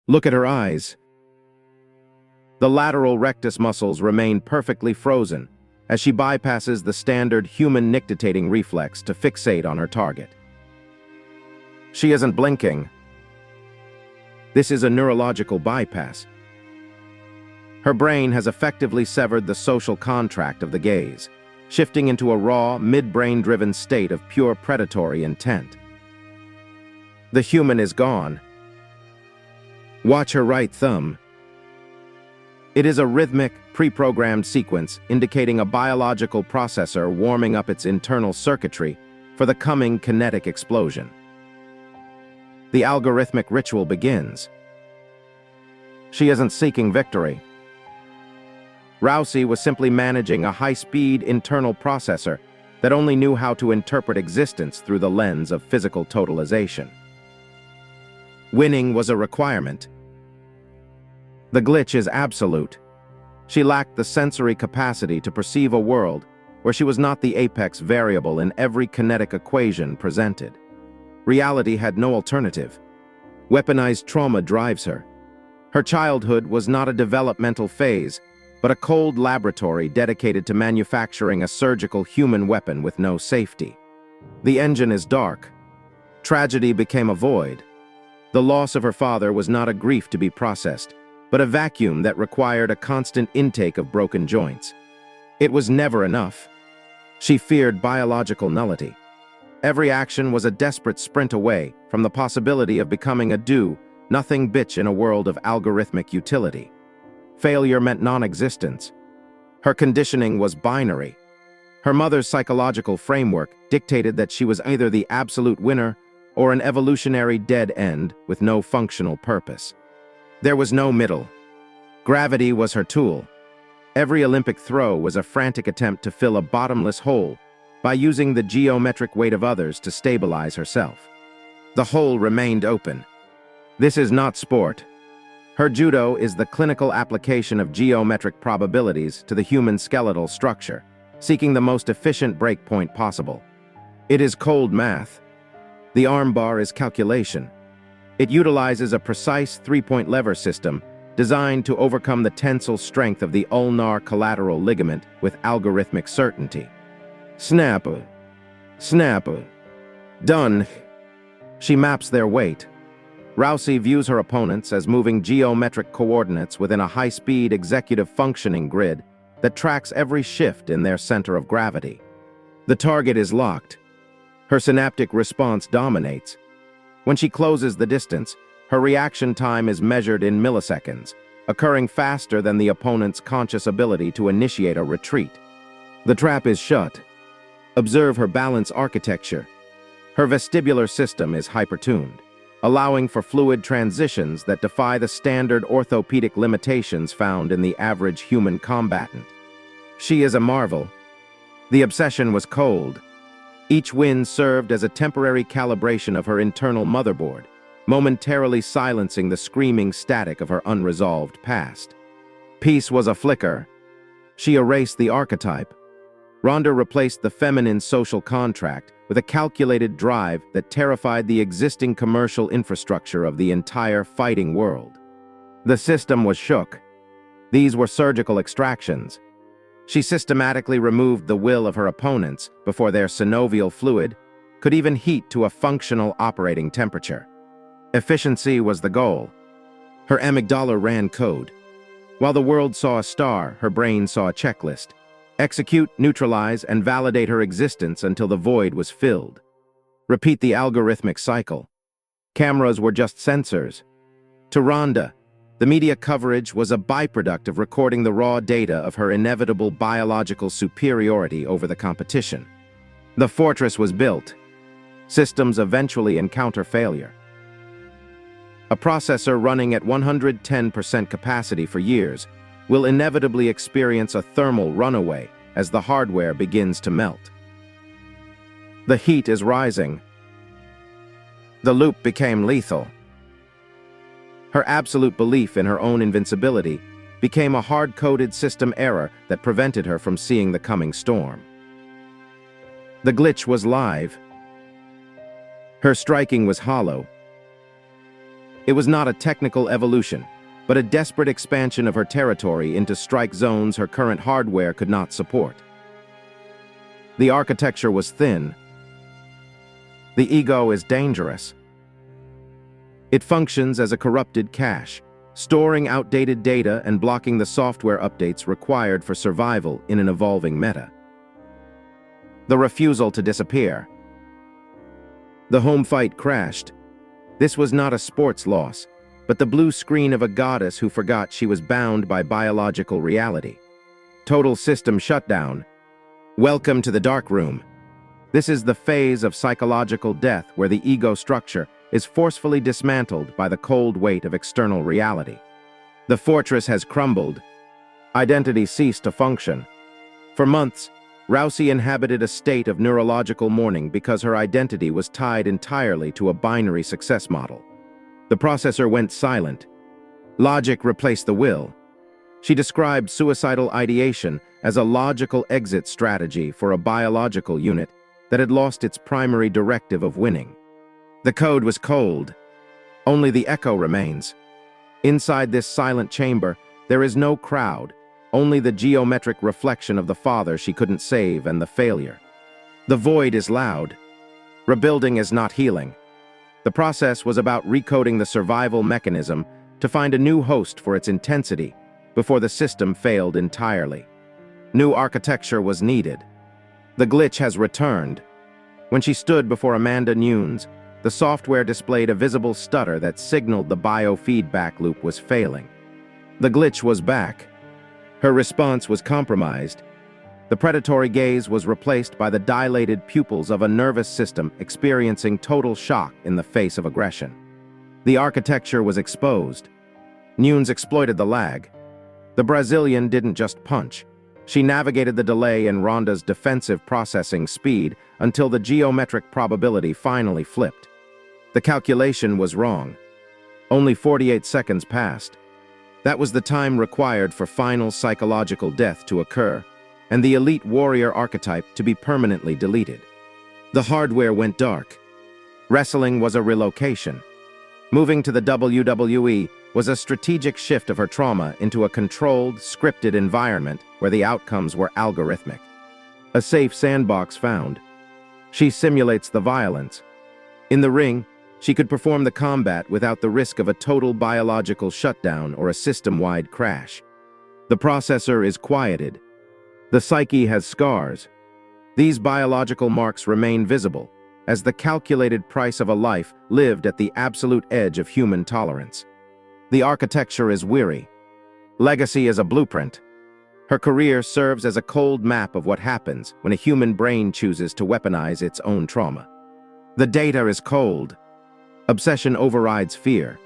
Look at her eyes. The lateral rectus muscles remain perfectly frozen as she bypasses the standard human nictitating reflex to fixate on her target. She isn't blinking. This is a neurological bypass. Her brain has effectively severed the social contract of the gaze, shifting into a raw, mid-brain-driven state of pure predatory intent. The human is gone. Watch her right thumb. It is a rhythmic, pre-programmed sequence indicating a biological processor warming up its internal circuitry for the coming kinetic explosion. The algorithmic ritual begins. She isn't seeking victory. Rousey was simply managing a high-speed internal processor that only knew how to interpret existence through the lens of physical totalization. Winning was a requirement. The glitch is absolute. She lacked the sensory capacity to perceive a world where she was not the apex variable in every kinetic equation presented. Reality had no alternative. Weaponized trauma drives her. Her childhood was not a developmental phase, but a cold laboratory dedicated to manufacturing a surgical human weapon with no safety. The engine is dark. Tragedy became a void. The loss of her father was not a grief to be processed, but a vacuum that required a constant intake of broken joints. It was never enough. She feared biological nullity. Every action was a desperate sprint away from the possibility of becoming a do-nothing bitch in a world of algorithmic utility. Failure meant non-existence. Her conditioning was binary. Her mother's psychological framework dictated that she was either the absolute winner or an evolutionary dead end with no functional purpose. There was no middle. Gravity was her tool. Every Olympic throw was a frantic attempt to fill a bottomless hole by using the geometric weight of others to stabilize herself. The hole remained open. This is not sport. Her judo is the clinical application of geometric probabilities to the human skeletal structure, seeking the most efficient breakpoint possible. It is cold math. The armbar is calculation. It utilizes a precise three-point lever system designed to overcome the tensile strength of the ulnar collateral ligament with algorithmic certainty. Snap. Snap. Done. She maps their weight. Rousey views her opponents as moving geometric coordinates within a high-speed executive functioning grid that tracks every shift in their center of gravity. The target is locked. Her synaptic response dominates. When she closes the distance, her reaction time is measured in milliseconds, occurring faster than the opponent's conscious ability to initiate a retreat. The trap is shut. Observe her balance architecture. Her vestibular system is hypertuned, allowing for fluid transitions that defy the standard orthopedic limitations found in the average human combatant. She is a marvel. The obsession was cold. Each win served as a temporary calibration of her internal motherboard, momentarily silencing the screaming static of her unresolved past. Peace was a flicker. She erased the archetype. Ronda replaced the feminine social contract with a calculated drive that terrified the existing commercial infrastructure of the entire fighting world. The system was shook. These were surgical extractions. She systematically removed the will of her opponents before their synovial fluid could even heat to a functional operating temperature. Efficiency was the goal. Her amygdala ran code. While the world saw a star, her brain saw a checklist. Execute, neutralize, and validate her existence until the void was filled. Repeat the algorithmic cycle. Cameras were just sensors. To Ronda, the media coverage was a byproduct of recording the raw data of her inevitable biological superiority over the competition. The fortress was built. Systems eventually encounter failure. A processor running at 110% capacity for years will inevitably experience a thermal runaway as the hardware begins to melt. The heat is rising. The loop became lethal. Her absolute belief in her own invincibility became a hard-coded system error that prevented her from seeing the coming storm. The glitch was live. Her striking was hollow. It was not a technical evolution, but a desperate expansion of her territory into strike zones her current hardware could not support. The architecture was thin. The ego is dangerous. It functions as a corrupted cache, storing outdated data and blocking the software updates required for survival in an evolving meta. The refusal to disappear. The home fight crashed. This was not a sports loss, but the blue screen of a goddess who forgot she was bound by biological reality. Total system shutdown. Welcome to the dark room. This is the phase of psychological death where the ego structure is forcefully dismantled by the cold weight of external reality. The fortress has crumbled. Identity ceased to function. For months, Rousey inhabited a state of neurological mourning because her identity was tied entirely to a binary success model. The processor went silent. Logic replaced the will. She described suicidal ideation as a logical exit strategy for a biological unit that had lost its primary directive of winning. The code was cold. Only the echo remains. Inside this silent chamber, there is no crowd, only the geometric reflection of the father she couldn't save and the failure. The void is loud. Rebuilding is not healing. The process was about recoding the survival mechanism to find a new host for its intensity before the system failed entirely. New architecture was needed. The glitch has returned. When she stood before Amanda Nunes, the software displayed a visible stutter that signaled the biofeedback loop was failing. The glitch was back. Her response was compromised. The predatory gaze was replaced by the dilated pupils of a nervous system experiencing total shock in the face of aggression. The architecture was exposed. Nunes exploited the lag. The Brazilian didn't just punch. She navigated the delay in Ronda's defensive processing speed until the geometric probability finally flipped. The calculation was wrong. Only 48 seconds passed. That was the time required for final psychological death to occur, and the elite warrior archetype to be permanently deleted. The hardware went dark. Wrestling was a relocation. Moving to the WWE was a strategic shift of her trauma into a controlled, scripted environment where the outcomes were algorithmic. A safe sandbox found. She simulates the violence. In the ring, she could perform the combat without the risk of a total biological shutdown or a system-wide crash. The processor is quieted. The psyche has scars. These biological marks remain visible, as the calculated price of a life lived at the absolute edge of human tolerance. The architecture is weary. Legacy is a blueprint. Her career serves as a cold map of what happens when a human brain chooses to weaponize its own trauma. The data is cold. Obsession overrides fear.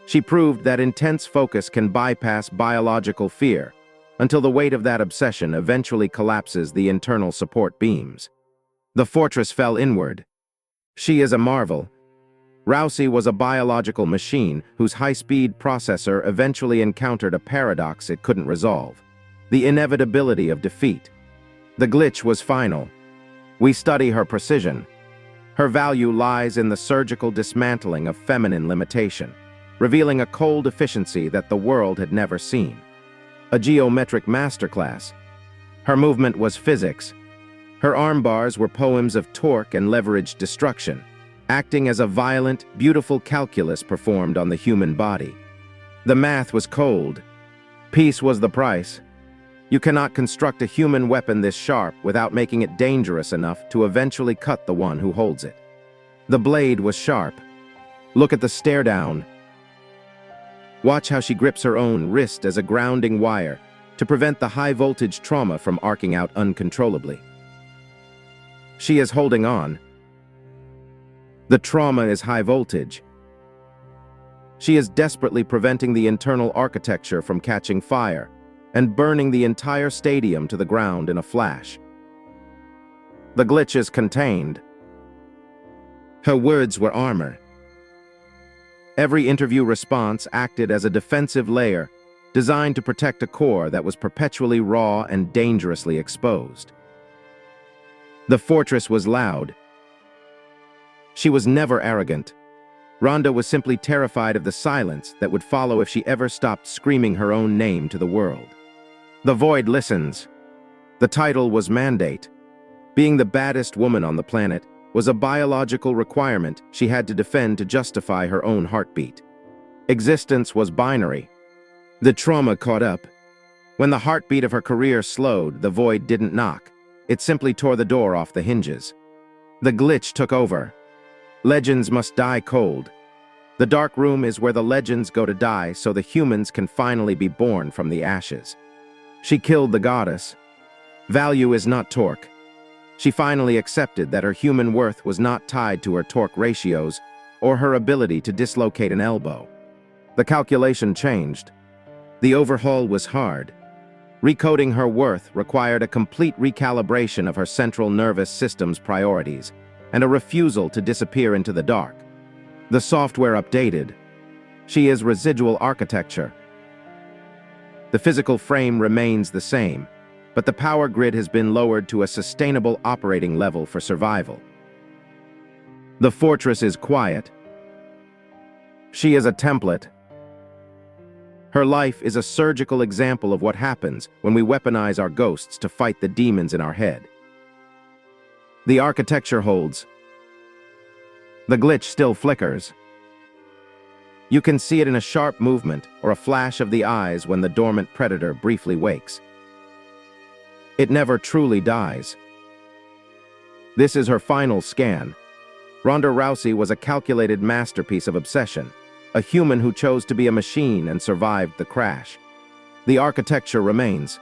She proved that intense focus can bypass biological fear until the weight of that obsession eventually collapses the internal support beams. The fortress fell inward. She is a marvel. Rousey was a biological machine whose high-speed processor eventually encountered a paradox it couldn't resolve: the inevitability of defeat. The glitch was final. We study her precision. Her value lies in the surgical dismantling of feminine limitation, revealing a cold efficiency that the world had never seen. A geometric masterclass. Her movement was physics. Her armbars were poems of torque and leveraged destruction, acting as a violent, beautiful calculus performed on the human body. The math was cold. Peace was the price. You cannot construct a human weapon this sharp without making it dangerous enough to eventually cut the one who holds it. The blade was sharp. Look at the stare down. Watch how she grips her own wrist as a grounding wire to prevent the high-voltage trauma from arcing out uncontrollably. She is holding on. The trauma is high voltage. She is desperately preventing the internal architecture from catching fire and burning the entire stadium to the ground in a flash. The glitch is contained. Her words were armor. Every interview response acted as a defensive layer designed to protect a core that was perpetually raw and dangerously exposed. The fortress was loud. She was never arrogant. Ronda was simply terrified of the silence that would follow if she ever stopped screaming her own name to the world. The Void listens. The title was Mandate. Being the baddest woman on the planet was a biological requirement she had to defend to justify her own heartbeat. Existence was binary. The trauma caught up. When the heartbeat of her career slowed, the Void didn't knock. It simply tore the door off the hinges. The glitch took over. Legends must die cold. The dark room is where the legends go to die so the humans can finally be born from the ashes. She killed the goddess. Value is not torque. She finally accepted that her human worth was not tied to her torque ratios or her ability to dislocate an elbow. The calculation changed. The overhaul was hard. Recoding her worth required a complete recalibration of her central nervous system's priorities and a refusal to disappear into the dark. The software updated. She is residual architecture. The physical frame remains the same, but the power grid has been lowered to a sustainable operating level for survival. The fortress is quiet. She is a template. Her life is a surgical example of what happens when we weaponize our ghosts to fight the demons in our head. The architecture holds. The glitch still flickers. You can see it in a sharp movement or a flash of the eyes when the dormant predator briefly wakes. It never truly dies. This is her final scan. Ronda Rousey was a calculated masterpiece of obsession, a human who chose to be a machine and survived the crash. The architecture remains.